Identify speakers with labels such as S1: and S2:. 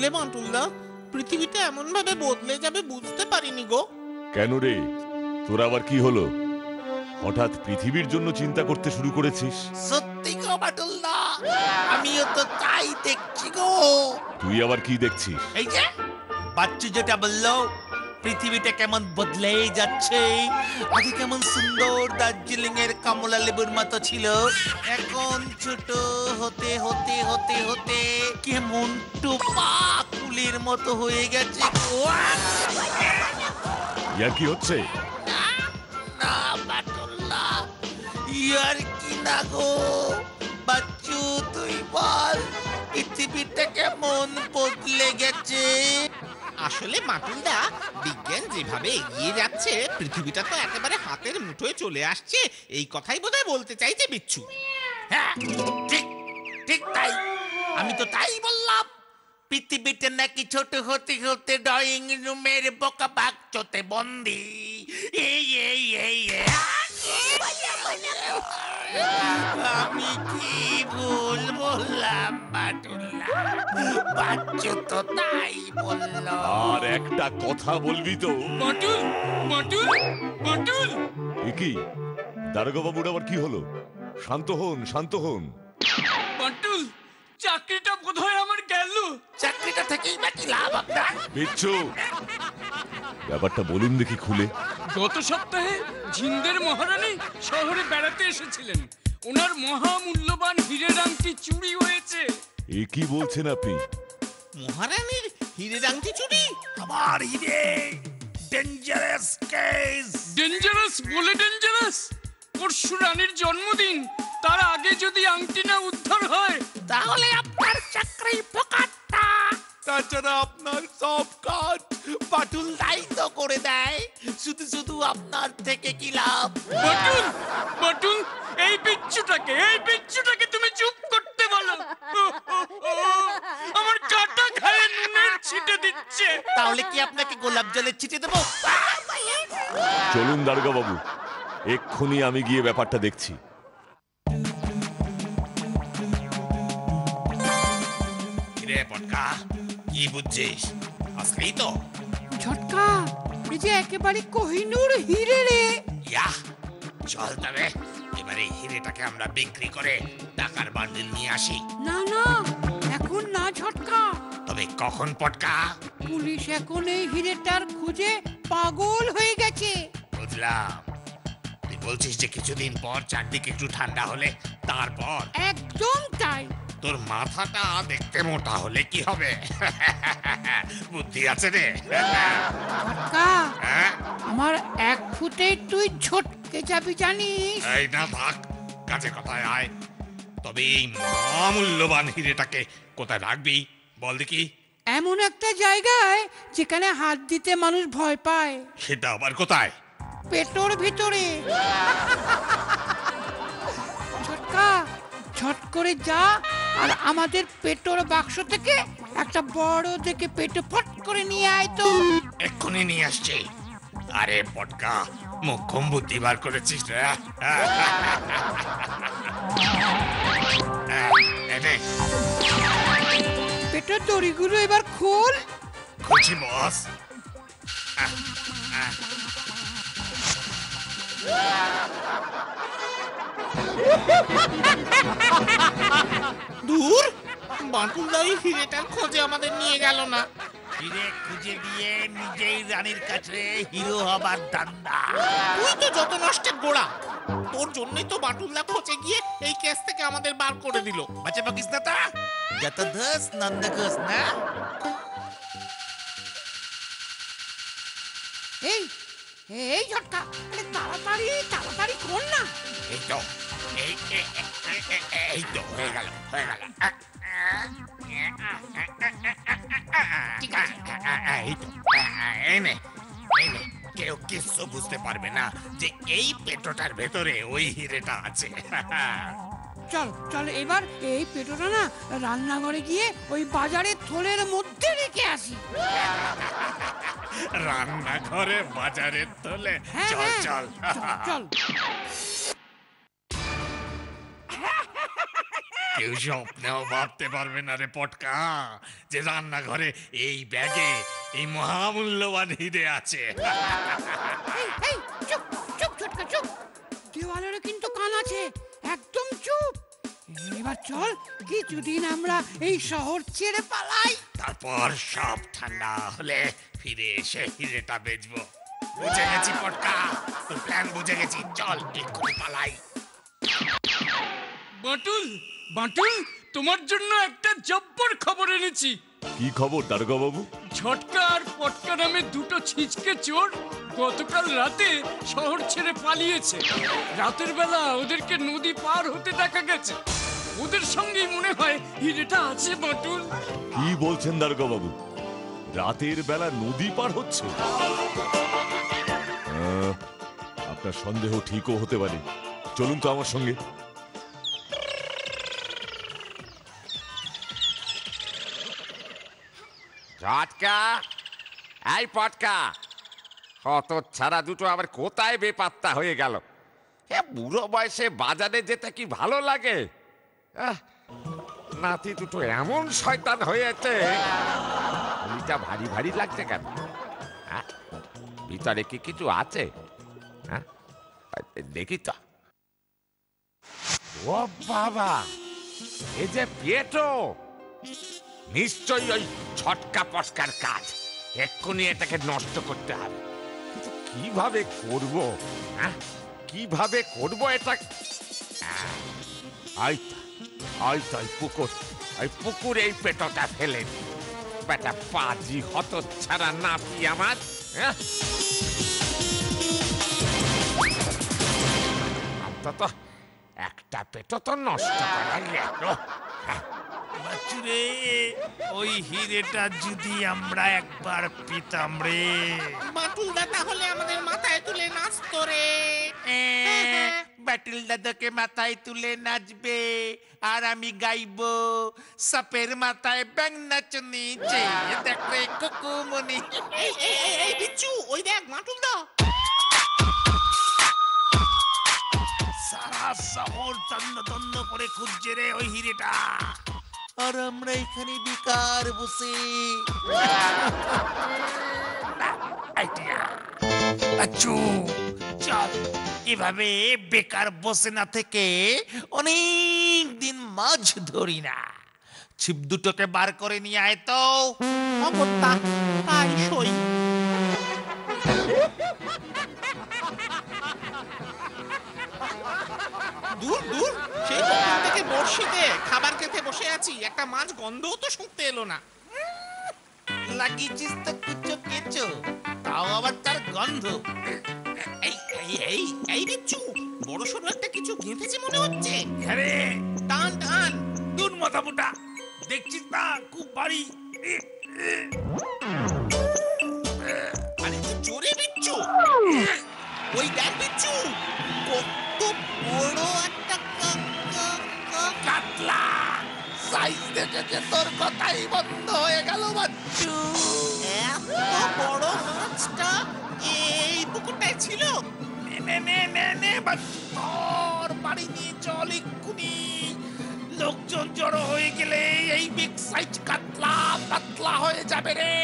S1: বুঝলে বাঁটুলদা, পৃথিবীটা এমন ভাবে বদলে যাবে বুঝতে পারিনি গো।
S2: কেন রে, তোর আবার কি হলো? হঠাৎ পৃথিবীর জন্য চিন্তা করতে শুরু করেছিস?
S1: সত্যি গো বাঁটুলদা, আমিও তো তাই দেখছি গো।
S2: তুই আবার কি দেখছিস?
S1: এই যে বাচ্চু যেটা বললো, পৃথিবীটা কেমন বদলে যাচ্ছে। আগে কেমন সুন্দর দার্জিলিং এর কমলা লেবুর মতো ছিল, এখন ছোট হতে হতে হতে হতে কেমন টোপা কুলের মতো হয়ে গেছে।
S2: ইয়ার কি হচ্ছে?
S1: না বাটুল্লা, ইয়ার কি না গো। বাচ্চু তুই বল, পৃথিবীটা কেমন বদলে গেছে? আসলে বাটুলদা, বিজ্ঞান যেভাবে এগিয়ে যাচ্ছে, পৃথিবীটা তো একেবারে হাতের মুঠোয় চলে আসছে, এই কথাই বোধহয় বলতে চাইছে বিচ্ছু। হ্যাঁ, ঠিক ঠিক তাই, আমি তো তাই বললাম। পৃথিবীটা নাকি ছোট হতে হতে ড্রয়িং রুমের বোকা বাক্সতে বন্দি। এই এই এই আমি কি ভুল বললাম বাটুল্লা? বাচ্চু তো তাই বলল।
S2: আর একটা কথা বলবি তো?
S3: বাটুল, বাটুল, বাটুল।
S2: কি দারোগা বাবুর আবার কি হলো? শান্ত হন, শান্ত হন।
S3: বাটুল, চাকরিটা বোধহয় আমার গেল।
S1: চাকরিটা থেকেই বা কি লাভ আপনার?
S2: বিচ্ছু, ব্যাপারটা বলুন দেখি খুলে।
S3: গত সপ্তাহে ঝিন্দের মহারানী শহরে বেড়াতে এসেছিলেন। ওনার মহামূল্যবান হীরের আংটি চুরি হয়েছে।
S2: এ কি বলছেন আপনি?
S1: মহারানীর হীরের আংটি চুরি? আমার হিরে, ডেঞ্জারাস কেস।
S3: ডেঞ্জারাস বলে ডেঞ্জারাস? পরশু রানীর জন্মদিন, তার আগে যদি আংটি না উদ্ধার হয়,
S1: তাহলে আপনার চাকরি ফোকাট্টা। তাছাড়া আপনার সব কাজ বাটুল দায়িত্ব করে দেয়, শুধু শুধু আপনার থেকে কি লাভ?
S3: বাটুল, বাটুল, এই বিচ্ছুটাকে তুমি চুপ করতে বলো। আমার কাটা খায়ে নুনের ছিটে দিচ্ছে।
S1: তাহলে কি আপনাকে গোলাপ জলের ছিটে দেবো?
S2: চলুন দারোগা বাবু, এক্ষুনি আমি গিয়ে ব্যাপারটা দেখছি।
S1: রে পটকা, কি বুঝছিস? আসলেই তো
S4: ঝটকা, এই যে একেবারে কোহিনূর হিরে রে।
S1: ইয়াহ, চল তবে এবারে হিরেটাকে আমরা বিক্রি করে টাকার বান্ডিল নিয়ে আসি।
S4: না না, এখন না ঝটকা।
S1: তবে কখন পটকা?
S4: পুলিশ এখন এই হিরেটার খুঁজে পাগল হয়ে গেছে।
S1: বুঝলাম, তুই বলছিস যে কিছুদিন পর চারদিকে একটু ঠান্ডা হলে তারপর?
S4: একদম তাই।
S1: তোর মাথাটা দেখতে মোটা হলে কি হবে? বুদ্ধি আছে রে।
S4: ঝটকা,
S1: হ্যাঁ,
S4: আমার এক ফুটে তুই ঝটকে যাবি জানিস।
S1: এই না থাক, কাছে কথায় আয়। তবে এই মহামূল্যবান হিরেটাকে কোথায় রাখবি বল দেখি?
S4: এমন একটা জায়গায় যেখানে হাত দিতে মানুষ ভয় পায়।
S1: সেটা আবার কোথায়?
S4: পেটোর ভিতরে। ঝটকা, ঝট করে যা আর আমাদের পেটোর বাক্স থেকে একটা বড় দেখে পেটো ফট করে নিয়ে আয় তো।
S1: এক্ষুনি নিয়ে আসছে। আরে পটকা, মোক্ষম বুদ্ধি বার করেছিস রে। এনে
S4: পেটোর দড়িগুলো এবার খোল।
S1: খুশি বস। দূর, বাঁটুলদাই হিরেটার খোঁজে আমাদের নিয়ে গেল না। হিরে খুঁজে দিয়ে নিজেই রানীর কাছে হিরো হবার ধান্দা। তুই তো যত নষ্টের গোড়া, তোর জন্যই তো বাঁটুলদা খোঁজে গিয়ে এই কেস থেকে আমাদের বার করে দিল। বাচ্চা পাকিস না তা, যত ধস নন্দ ঘোষ না।
S4: এই এই ঝটকা, আরে তাড়াতাড়ি তাড়াতাড়ি কর না।
S1: এই তো, এই তো হয়ে গেল, হয়ে গেল। ঠিক আছে, এই তো, এই নে, এই নে। কেউ কিছু বুঝতে পারবে না যে এই পেটোটার ভেতরে ওই হিরেটা আছে।
S4: চল চল, এবার এই পেটোটা না রান্নাঘরে গিয়ে ওই বাজারের থলের মধ্যে রেখে আসি।
S1: রান্নাঘরে বাজারের তোলে?
S4: হ্যাঁ,
S1: চল
S4: হ্যাঁ,
S1: চল
S4: চল।
S1: কেউ স্বপ্নেও ভাবতে পারবে না রে পটকা যে রান্নাঘরে এই ব্যাগে এই মহামূল্যবান হিরে আছে।
S4: এই, এই, চুপ চুপ ছোটকা চুপ, দেওয়ালেরও কিন্তু কান আছে, একদম চুপ। এবার চল কিছুদিন আমরা এই শহর ছেড়ে পালাই।
S1: তারপর সব ঠান্ডা হলে ফিরে এসে হিরেটা বেচবো। বুঝে গেছি পটকা, তোর প্ল্যান বুঝে গেছি, চল এক্ষুনি পালাই।
S3: বাটুল, বাটুল, তোমার জন্য একটা জব্বর খবর এনেছি।
S2: কি খবর দারোগা বাবু?
S3: ঝটকা আর পটকা নামে দুটো ছিচকে চোর গতকাল রাতে শহর ছেড়ে পালিয়েছে। রাতের বেলা ওদেরকে নদী পার হতে দেখা গেছে। ওদের সঙ্গেই মনে হয় হিরেটা আছে বাটুল।
S2: কি বলছেন দারোগা বাবু? রাতের বেলা নদী পার হচ্ছে? আপনার সন্দেহ ঠিকও হতে পারে। চলুন তো আমার সঙ্গে।
S5: ঝটকা, এই পটকা, হত ছাড়া দুটো আবার কোথায় বেপাত্তা হয়ে গেল? বুড়ো বয়সে বাজারে যেতে কি ভালো লাগে? নাতি দুটো এমন শয়তান হয়েছে, শরীরটা ভারী ভারী লাগছে কেন? ভিতরে কি কিছু আছে? দেখি তো। ও বাবা, এই যে পেটো, নিশ্চয়ই ওই ছটকা পটকার কাজ। এক্ষুনি এটাকে নষ্ট করতে হবে। কিন্তু কিভাবে করব? কিভাবে করব এটা? পুকুর, ওই পুকুরে এই পেটোটা ফেলে বেটা পাজি হত ছাড়া নাতি আমার। অন্তত একটা পেটো তো নষ্ট করা গেল।
S1: বাচ্চুরে, ওই হিরেটা যদি আমরা একবার পেতাম রে,
S6: বাটুল দাদা হলে আমাদের মাথায় তুলে নাচতো রে।
S1: ব্যাটুল দাদাকে মাথায় তুলে নাচবে আর আমি গাইবো সাপের মাথায় ব্যাং নাচনি, দেখ রে কুকুমনি।
S6: এই বিচ্ছু, ওই দেখ বাটুল দা।
S1: সারা শহর তন্ন তন্ন করে খুঁজছে রে ওই হিরেটা, আর আমরা এখানে বেকার বসে। আচ্ছু, চল এভাবে বেকার বসে না থেকে অনেক দিন মাছ ধরি না। ছিপ দুটোকে বার করে নিয়ে আয় তো।
S6: অগত্যা তাই সই। দূর দূর, সেই সকাল থেকে বড়শিতে খাবার খেতে বসে আছি, একটা মাছ গন্ধও তো শুনতে এলো না।
S1: লাগিয়েছিস তো কুচো কেচো, তাও আবার তার গন্ধ।
S6: এই এই এই এই বিচ্ছু, বড় সড়ো একটা কিছু গেঁথেছে মনে হচ্ছে।
S1: আরে
S6: টান টান।
S1: দুন মাথা মোটা, দেখছিস না খুব ভারী।
S6: আরে কি জোরে বিচ্ছু, ওই দেখ বিচ্ছু, কত বড় একটা
S1: কাতলা। সাইজ দেখে তোর কথাই বন্ধ হয়ে গেল বাচ্চু।
S6: এত বড় মাছটা এই পুকুরটায় ছিল।
S1: নে নে নে নে বাচ্চু, তোর বাড়ি নিয়ে চল এক্ষুনি। লোকজন জড়ো হয়ে গেলে এই বিগ সাইজ কাতলা পাতলা হয়ে যাবে রে।